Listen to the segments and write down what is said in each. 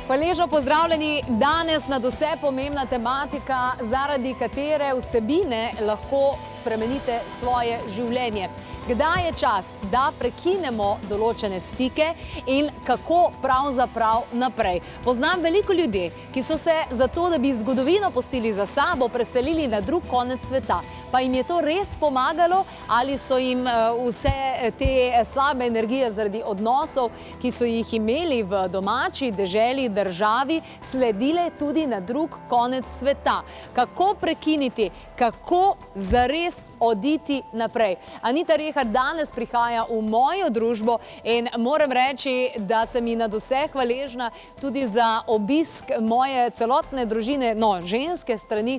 Hvaležno pozdravljeni, danes nadvse pomembna tematika, zaradi katere vsebine lahko spremenite svoje življenje. Kdaj je čas, da prekinemo določene stike in kako pravzaprav naprej? Poznam veliko ljudi, ki so se zato, da bi zgodovino pustili za sabo, preselili na drug konec sveta. Pa jim je to res pomagalo ali so jim vse te slabe energije zaradi odnosov, ki so jih imeli v domači deželi, državi, sledile tudi na drug konec sveta? Kako prekiniti, kako zares oditi naprej? Anita Rehar danes prihaja v mojo družbo in moram reči, da sem ji nadvse hvaležna tudi za obisk moje celotne družine, ženske strani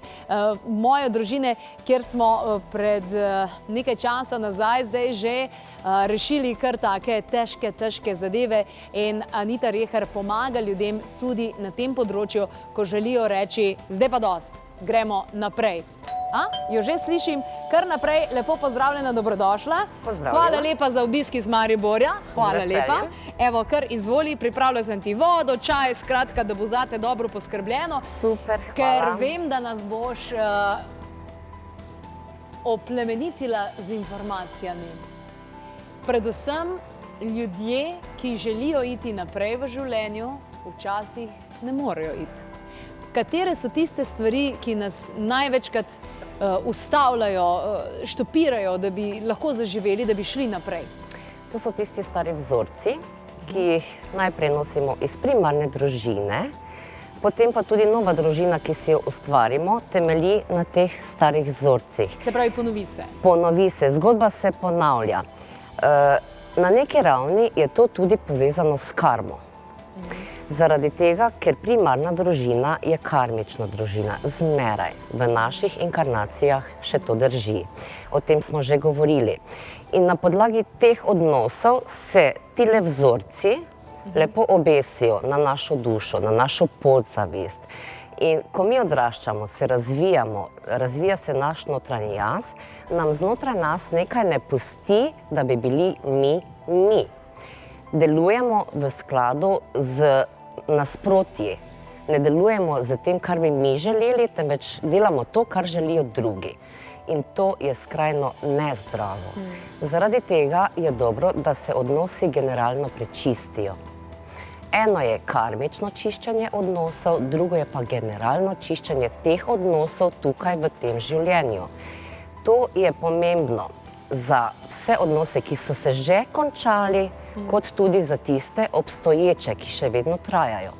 moje družine, kjer smo pred nekaj časa nazaj zdaj že rešili kar take težke zadeve in Anita Rehar pomaga ljudem tudi na tem področju, ko želijo reči, zdaj pa dost, gremo naprej. Jo že slišim, kar naprej, lepo pozdravljena, dobrodošla. Hvala lepa za obisk iz Mariborja. Hvala lepa. Evo, kar izvoli, pripravila sem ti vodo, čaj, skratka, da bo zate dobro poskrbljeno. Super, hvala. Ker vem, da nas boš oplemenitila z informacijami. Predvsem ljudje, ki želijo iti naprej v življenju, včasih ne morejo iti. Katere so tiste stvari, ki nas največkrat ustavljajo, štopirajo, da bi lahko zaživeli, da bi šli naprej? To so tisti stari vzorci, ki jih najprej nosimo iz primarne družine, potem pa tudi nova družina, ki si jo ustvarimo, temelji na teh starih vzorcih. Se pravi, ponovi se. Ponovi se, zgodba se ponavlja. Na neki ravni je to tudi povezano s karmo. Zaradi tega, ker primarna družina je karmična družina, zmeraj v naših inkarnacijah še to drži. O tem smo že govorili. In na podlagi teh odnosov se tile vzorci lepo obesijo na našo dušo, na našo podzavest. In ko mi odraščamo, se razvijamo, razvija se naš notranji jaz, nam znotraj nas nekaj ne pusti, da bi bili mi. Delujemo v skladu z nasprotji. Ne delujemo z tem, kar bi mi želeli, temveč delamo to, kar želijo drugi. In to je skrajno nezdravo. Zaradi tega je dobro, da se odnosi generalno prečistijo. Eno je karmično čiščenje odnosov, drugo je pa generalno čiščenje teh odnosov tukaj v tem življenju. To je pomembno za vse odnose, ki so se že končali, kot tudi za tiste obstoječe, ki še vedno trajajo.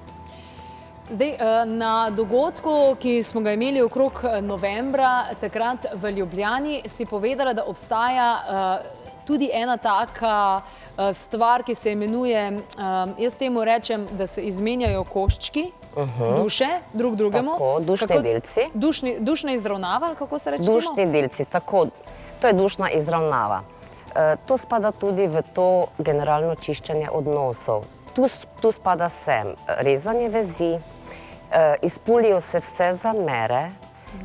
Zdaj, na dogodku, ki smo ga imeli okrog novembra, takrat v Ljubljani, si povedala, da obstaja tudi ena taka stvar, ki se imenuje, jaz temu rečem, da se izmenjajo koščki, duše, drug drugemu. Tako, dušni delci. Dušna izravnava, kako se reče temu? Dušni delci, tako. To je dušna izravnava. To spada tudi v to generalno čiščenje odnosov. Tu spada sem rezanje vezi, izpulijo se vse zamere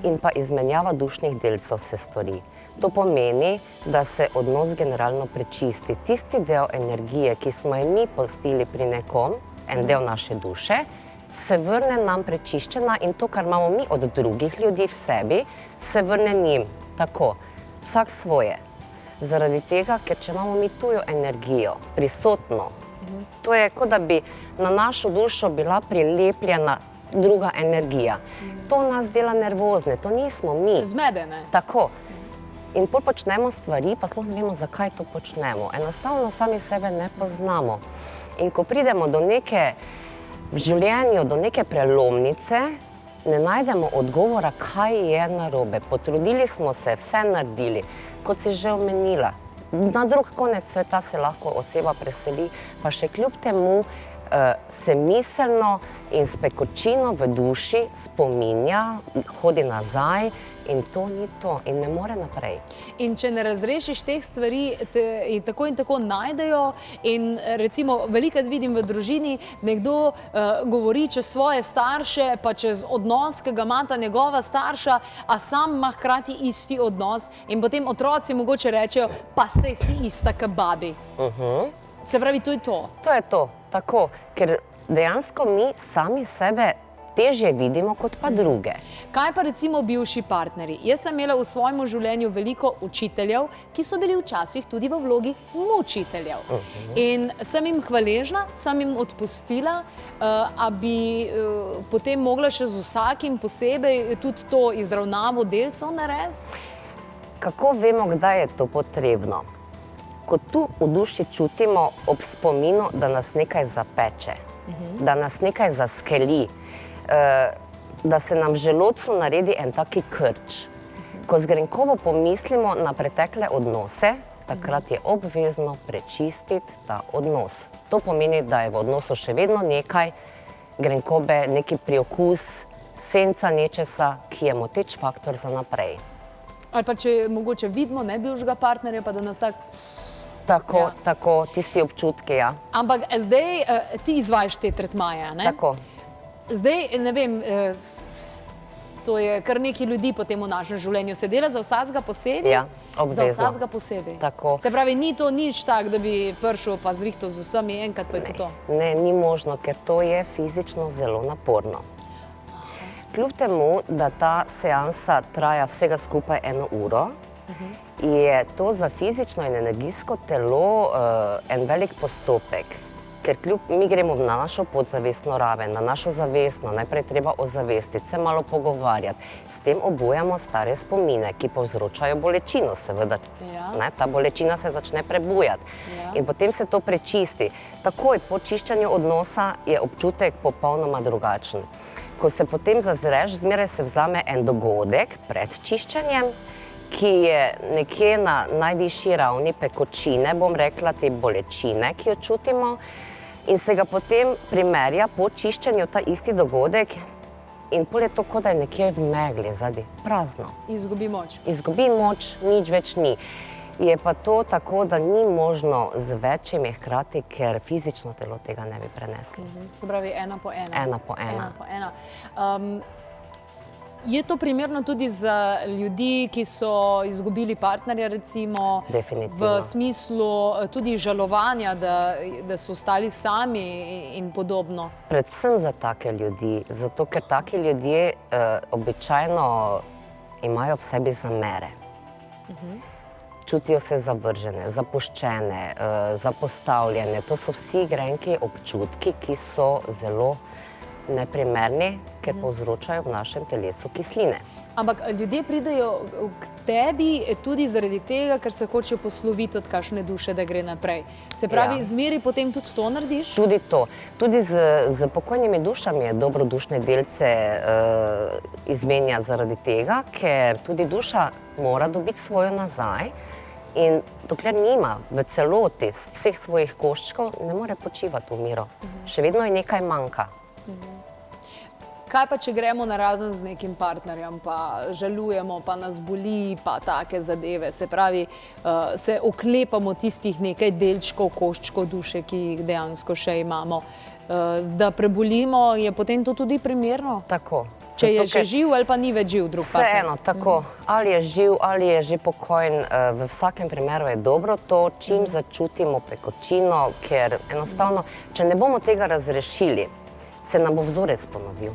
in pa izmenjava dušnih delcev se stori. To pomeni, da se odnos generalno prečisti. Tisti del energije, ki smo jo mi pustili pri nekom, en del naše duše, se vrne nam prečiščena in to, kar imamo mi od drugih ljudi v sebi, se vrne njim. Tako. Vsak svoje. Zaradi tega, ker če imamo mi tujo energijo prisotno, to je kot da bi na našo dušo bila prilepljena druga energija. To nas dela nervozne, to nismo mi. Zmedene. Tako. In pol počnemo stvari, pa sploh ne vemo, zakaj to počnemo. Enostavno sami sebe ne poznamo. In ko pridemo do neke v življenju, do neke prelomnice, ne najdemo odgovora, kaj je narobe. Potrudili smo se, vse naredili, kot si že omenila. Na drug konec sveta se lahko oseba preseli, pa še kljub temu se miselno in s pekočino v duši spominja, hodi nazaj in to ni to in ne more naprej. In če ne razrešiš teh stvari, te tako in tako najdejo in recimo velikokrat vidim v družini, nekdo govori čez svoje starše, pa čez odnos, ki ga imata njegova starša, a sam ima hkrati isti odnos in potem otroci mogoče rečejo, pa saj si ista kot babi. Se pravi, to je to. To je to, tako, ker dejansko mi sami sebe težje vidimo kot pa druge. Kaj pa recimo bivši partnerji? Jaz sem imela v svojem življenju veliko učiteljev, ki so bili včasih tudi v vlogi mučiteljev. In sem jim hvaležna, sem jim odpustila, a bi potem mogla še z vsakim posebej tudi to izravnavo delcev narediti? Kako vemo, kdaj je to potrebno? Ko tu v duši čutimo ob spominu, da nas nekaj zapeče, da nas nekaj zaskeli, da se nam v želodcu naredi en taki krč. Ko zgrenkovo pomislimo na pretekle odnose, takrat je obvezno prečistiti ta odnos. To pomeni, da je v odnosu še vedno nekaj grenkobe, neki priokus, senca nečesa, ki je moteč faktor za naprej. Ali pa če mogoče vidimo bivšega partnerja, pa da nas Tako, tisti občutki, ja. Ampak zdaj ti izvajaš te tretmaje, ne? Tako. Zdaj, ne vem, to je kar nekaj ljudi potem v našem življenju. Se dela za vsakega posebej? Ja, obvezno. Za vsakega posebej. Tako. Se pravi, ni to nič tak, da bi prišel pa zrihtal z vsemi enkrat, pa je to. Ne, ni možno, ker to je fizično zelo naporno. Kljub temu, da ta seansa traja vsega skupaj 1 uro, je to za fizično in energijsko telo en velik postopek, ker mi gremo na našo podzavestno raven, na našo zavestno, najprej treba ozavestiti, se malo pogovarjati. S tem obujamo stare spomine, ki povzročajo bolečino, seveda. Ta bolečina se začne prebujati in potem se to prečisti. Takoj po čiščenju odnosa je občutek popolnoma drugačen. Ko se potem zazreš, zmeraj se vzame en dogodek pred čiščenjem, ki je nekje na najvišji ravni pekočine, bom rekla, te bolečine, ki jo čutimo, in se ga potem primerja po čiščenju ta isti dogodek in pol je to, kot da je nekje v megli zadaj, prazno. Izgubi moč. Izgubi moč, nič več ni. Je pa to tako, da ni možno z večjimi hkrati, ker fizično telo tega ne bi preneslo. Se pravi, ena po ena. Ena po ena. Je to primerno tudi za ljudi, ki so izgubili partnerja, recimo? Definitivno. V smislu tudi žalovanja, da so ostali sami in podobno? Predvsem za take ljudi, zato ker taki ljudje običajno imajo v sebi zamere. Čutijo se zavržene, zapuščene, zapostavljene. To so vsi grenki občutki, ki so zelo neprimerni, ker povzročajo v našem telesu kisline. Ampak ljudje pridejo k tebi tudi zaradi tega, ker se hočejo posloviti od kakšne duše, da gre naprej. Se pravi, zmeri potem tudi to narediš? Tudi to. Tudi z pokojnimi dušami je dobro dušne delce izmenjati zaradi tega, ker tudi duša mora dobiti svojo nazaj in dokler nima v celoti vseh svojih koščkov, ne more počivati v miru. Še vedno je nekaj manjka. Kaj pa, če gremo narazen z nekim partnerjem, pa žalujemo, pa nas boli, pa take zadeve, se pravi, se oklepamo tistih nekaj delčkov, koščkov duše, ki jih dejansko še imamo. Da prebolimo, je potem to tudi primerno? Tako. Če je že živ ali pa ni več živ drug partner? Vseeno, tako. Ali je živ, ali je že pokojen, v vsakem primeru je dobro to, čim začutimo pekočino, ker enostavno, če ne bomo tega razrešili, se nam bo vzorec ponovil.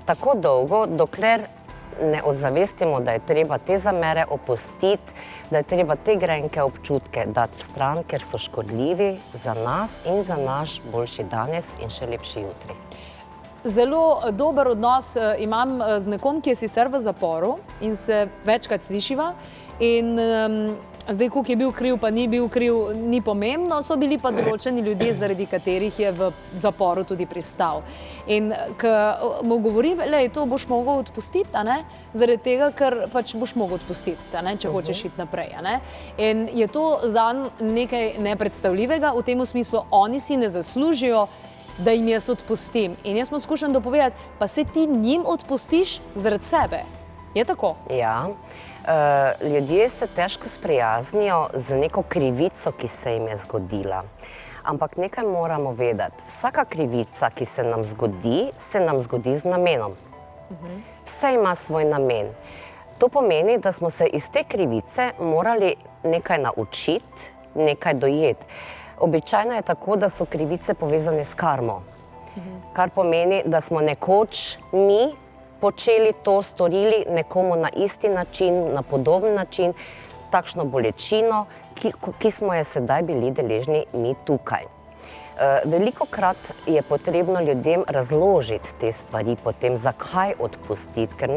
Tako dolgo, dokler ne ozavestimo, da je treba te zamere opustiti, da je treba te grenke občutke dati v stran, ker so škodljivi za nas in za naš boljši danes in še lepši jutri. Zelo dober odnos imam z nekom, ki je sicer v zaporu in se večkrat slišiva. In zdaj, koliko je bil kriv, pa ni bil kriv, ni pomembno, so bili pa določeni ljudje, zaradi katerih je v zaporu tudi pristal. In ko mu govori, to boš mogel odpustiti, zaradi tega, ker pač boš mogel odpustiti, če hočeš iti naprej. In je to zanj nekaj nepredstavljivega, v tem smislu oni si ne zaslužijo, da jim jaz odpustim. In jaz mu skušam dopovedati, pa se ti njim odpustiš zaradi sebe. Je tako? Ja. Ljudje se težko sprijaznijo z neko krivico, ki se jim je zgodila. Ampak nekaj moramo vedeti. Vsaka krivica, ki se nam zgodi z namenom. Vse ima svoj namen. To pomeni, da smo se iz te krivice morali nekaj naučiti, nekaj dojeti. Običajno je tako, da so krivice povezane s karmo, kar pomeni, da smo nekoč mi počeli to, storili nekomu na isti način, na podoben način, takšno bolečino, ki smo je sedaj bili deležni mi tukaj. Velikokrat je potrebno ljudem razložiti te stvari potem, zakaj odpustiti, ker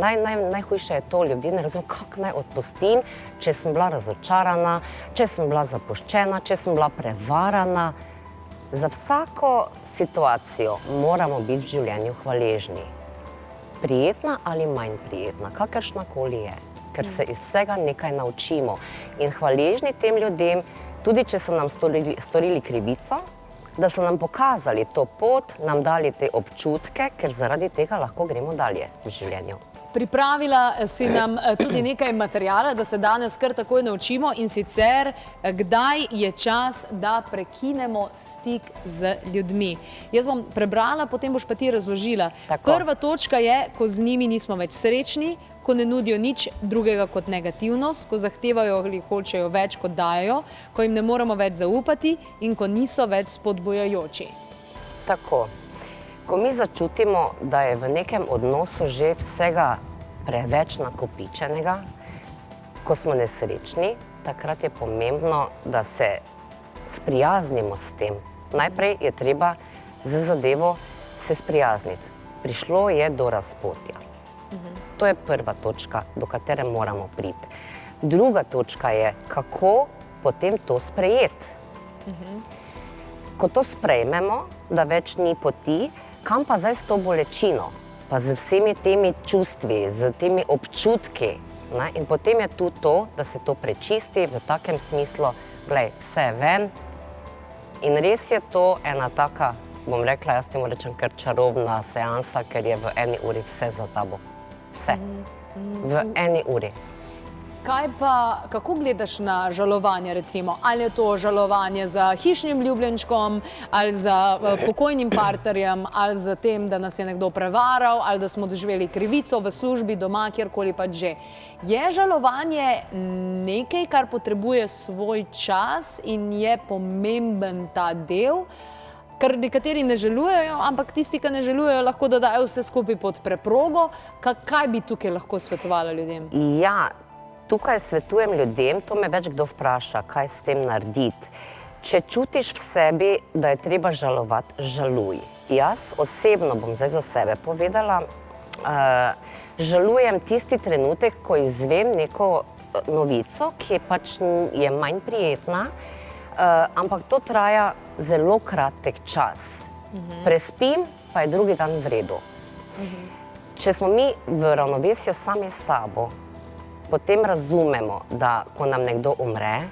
najhujše je to, ljudje ne razumejo, kako naj odpustim, če sem bila razočarana, če sem bila zapuščena, če sem bila prevarana. Za vsako situacijo moramo biti v življenju hvaležni. Prijetna ali manj prijetna, kakršnakoli je, ker se iz vsega nekaj naučimo. In hvaležni tem ljudem, tudi če so nam storili krivico, da so nam pokazali to pot, nam dali te občutke, ker zaradi tega lahko gremo dalje v življenju. Pripravila si nam tudi nekaj materijala, da se danes kar takoj naučimo, in sicer, kdaj je čas, da prekinemo stik z ljudmi. Jaz bom prebrala, potem boš pa ti razložila. Tako. Prva točka je, ko z njimi nismo več srečni, ko ne nudijo nič drugega kot negativnost, ko zahtevajo ali hočejo več kot dajo, ko jim ne moremo več zaupati in ko niso več spodbujajoči. Tako. Ko mi začutimo, da je v nekem odnosu že vsega preveč nakopičenega, ko smo nesrečni, takrat je pomembno, da se sprijaznimo s tem. Najprej je treba z zadevo se sprijazniti. Prišlo je do razpotja. To je prva točka, do katere moramo priti. Druga točka je, kako potem to sprejeti. Ko to sprejmemo, da več ni poti, kam pa zdaj s to bolečino, pa z vsemi temi čustvi, z temi občutki, ne? In potem je tu to, da se to prečisti v takem smislu, glej, vse je ven. In res je to ena taka, bom rekla, jaz temu rečem kar čarobna seansa, ker je v eni uri vse za tabo. Vse. V eni uri. Kaj pa, kako gledaš na žalovanje, recimo? Ali je to žalovanje za hišnim ljubljenčkom, ali za pokojnim partnerjem, ali za tem, da nas je nekdo prevaral, ali da smo doživeli krivico v službi, doma, kjerkoli pač že. Je žalovanje nekaj, kar potrebuje svoj čas in je pomemben ta del? Ker nekateri ne žalujejo, ampak tisti, ki ne žalujejo, lahko da dajo vse skupaj pod preprogo. Kaj bi tukaj lahko svetovala ljudem? Ja, tukaj svetujem ljudem, to me več kdo vpraša, kaj s tem narediti. Če čutiš v sebi, da je treba žalovati, žaluj. Jaz osebno bom zdaj za sebe povedala, žalujem tisti trenutek, ko izvem neko novico, ki pač je manj prijetna, ampak to traja zelo kratek čas. Prespim, pa je drugi dan v redu. Če smo mi v ravnovesju sami s sabo, potem razumemo, da ko nam nekdo umre,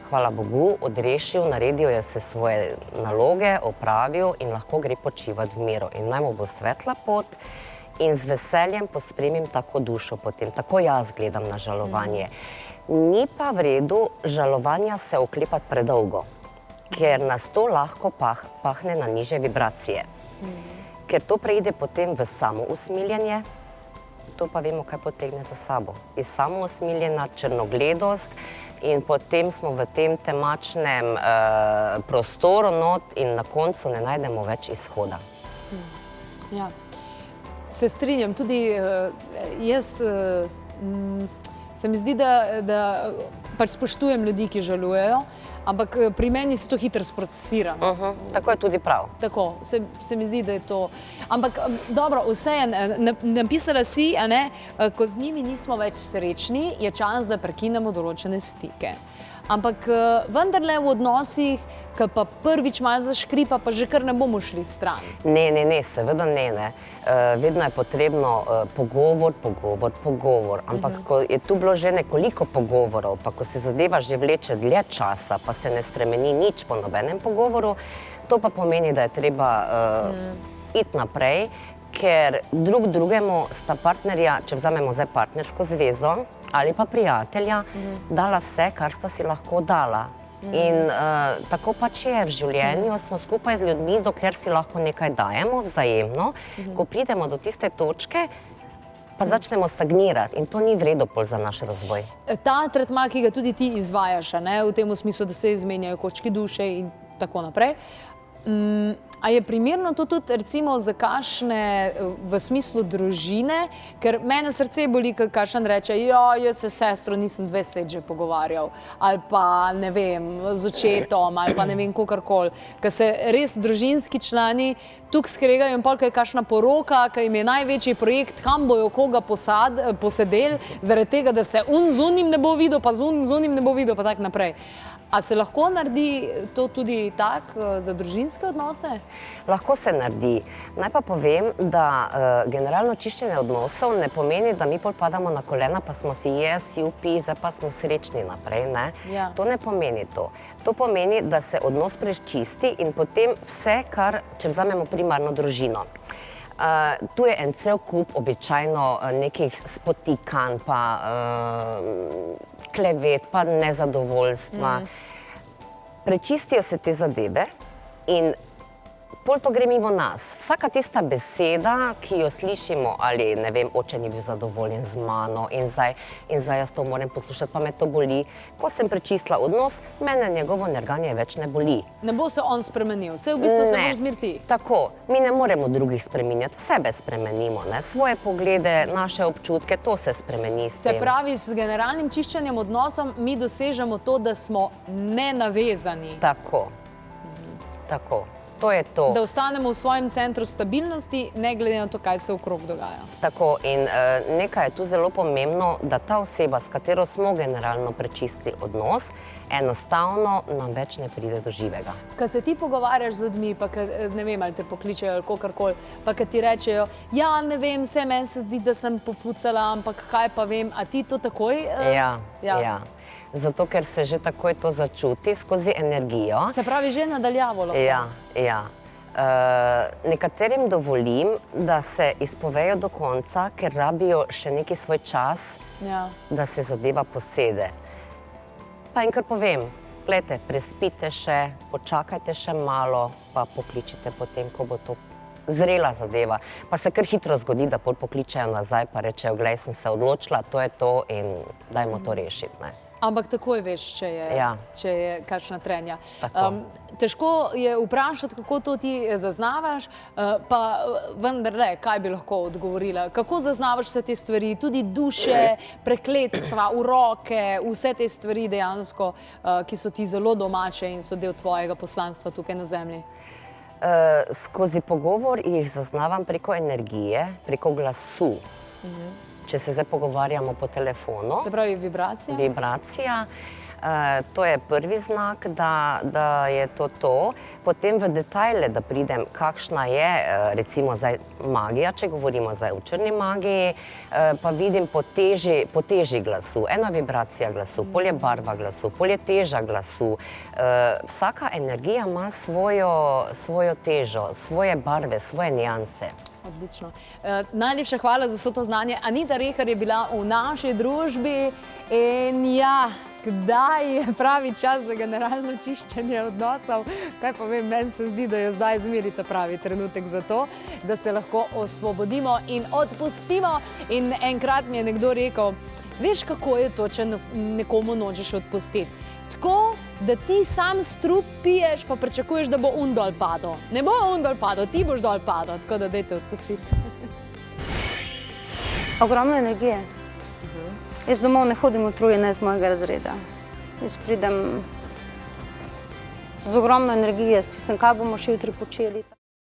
hvala Bogu, odrešil, naredil je se svoje naloge, opravil in lahko gre počivati v miru. In naj mu bo svetla pot in z veseljem pospremim tako dušo potem. Tako jaz gledam na žalovanje. Ni pa v redu žalovanja se oklepati predolgo, ker nas to lahko pahne na nižje vibracije. Ker to preide potem v samousmiljenje, to pa vemo, kaj potegne za sabo. Je samousmiljena črnogledost in potem smo v tem temačnem prostoru not in na koncu ne najdemo več izhoda. Ja, se strinjam, tudi jaz se mi zdi, da pač spoštujem ljudi, ki žalujejo, ampak pri meni se to hitro sprocesira. Tako je tudi prav. Tako, se mi zdi, da je to. Ampak dobro, vseeno, napisala si, ko z njimi nismo več srečni, je čas, da prekinemo določene stike. Ampak vendarle v odnosih, ki pa prvič malo zaškripa, pa že kar ne bomo šli stran. Ne, seveda ne. Vedno je potrebno pogovor. Ampak ko je tu bilo že nekoliko pogovorov, pa ko se zadeva že vleče dlje časa, pa se ne spremeni nič po nobenem pogovoru, to pa pomeni, da je treba iti naprej, ker drugemu sta partnerja, če vzamemo zdaj partnersko zvezo ali pa prijatelja, dala vse, kar sta si lahko dala. In tako pač je v življenju, smo skupaj z ljudmi, dokler si lahko nekaj dajemo vzajemno, ko pridemo do tiste točke, pa začnemo stagnirati in to ni v redu pol za naš razvoj. Ta tretma, ki ga tudi ti izvajaš, v tem smislu, da se izmenjajo koščki duše in tako naprej. A je primerno to tudi recimo za kakšne v smislu družine, ker mene srce boli, ko kakšen reče, jaz se s sestro nisem 20 let že pogovarjal, ali pa ne vem, z očetom, ali pa ne vem, kakorkoli, ker se res družinski člani tukaj skregajo in pol, ko je kakšna poroka, ko jim je največji projekt, kam bojo koga posedeli, zaradi tega, da se z unim ne bo videl, pa z unim ne bo videl, pa tak naprej. A se lahko naredi to tudi tako za družinske odnose? Lahko se naredi. Naj pa povem, da generalno čiščenje odnosov ne pomeni, da mi pol padamo na kolena, pa smo si jupi, zdaj pa smo srečni naprej. Ne? Ja. To ne pomeni to. To pomeni, da se odnos prečisti in potem vse, kar, če vzamemo primarno družino. Tu je en cel kup običajno nekih spotikanj, pa klevet, pa nezadovoljstva. Prečistijo se te zadeve in pol to gre mimo nas. Vsaka tista beseda, ki jo slišimo, ali ne vem, oče ni bil zadovoljen z mano in zdaj jaz to moram poslušati, pa me to boli. Ko sem prečistila odnos, mene njegovo nerganje več ne boli. Ne bo se on spremenil, vse v bistvu se bo zmirti. Tako, mi ne moremo drugih spreminjati, sebe spremenimo, ne? Svoje poglede, naše občutke, to se spremeni s tem. Se pravi, s generalnim čiščenjem odnosom mi dosežemo to, da smo nenavezani. Tako, tako. To je to. Da ostanemo v svojem centru stabilnosti, ne glede na to, kaj se okrog dogaja. Tako, in nekaj je tu zelo pomembno, da ta oseba, s katero smo generalno prečistili odnos, enostavno nam več ne pride do živega. Ko se ti pogovarjaš z ljudmi, pa ne vem, ali te pokličejo ali kakorkoli, pa ko ti rečejo, ja, ne vem, meni se zdi, da sem popucala, ampak kaj pa vem, a ti to takoj? Ja. Zato, ker se že takoj to začuti skozi energijo. Se pravi, že nadaljavo lahko? Ja. Nekaterim dovolim, da se izpovejo do konca, ker rabijo še neki svoj čas, da se zadeva posede. Pa in kar povem, glejte, prespite še, počakajte še malo, pa pokličite potem, ko bo to zrela zadeva. Pa se kar hitro zgodi, da pol pokličejo nazaj, pa rečejo, glej, sem se odločila, to je to in dajmo to rešiti, ne. Ampak takoj veš, če je kakšna trenja. Težko je vprašati, kako to ti zaznavaš, pa vendarle, kaj bi lahko odgovorila? Kako zaznavaš vse te stvari, tudi duše, prekletstva, uroke, vse te stvari dejansko, ki so ti zelo domače in so del tvojega poslanstva tukaj na zemlji? Skozi pogovor jih zaznavam preko energije, preko glasu. Če se zdaj pogovarjamo po telefonu. Se pravi vibracija? Vibracija. To je prvi znak, da je to. Potem v detajle, da pridem, kakšna je recimo zdaj magija, če govorimo zdaj o črni magiji, pa vidim po teži glasu, ena vibracija glasu, pol je barva glasu, pol je teža glasu. Vsaka energija ima svojo težo, svoje barve, svoje nianse. Odlično. Najlepša hvala za vso to znanje. Anita Rehar je bila v naši družbi in ja, kdaj je pravi čas za generalno čiščenje odnosov? Kaj pa vem, meni se zdi, da je zdaj zmeri ta pravi trenutek za to, da se lahko osvobodimo in odpustimo. In enkrat mi je nekdo rekel, veš, kako je to, če nekomu nočeš odpustiti? Tako, da ti sam strup piješ, pa pričakuješ, da bo on dol padel. Ne bo on dol padel, ti boš dol padel, tako da dajte odpustiti. Ogromno energije. Jaz domov ne hodim utrujena iz mojega razreda. Jaz pridem z ogromno energije, s tistem, kaj bomo še jutri počeli.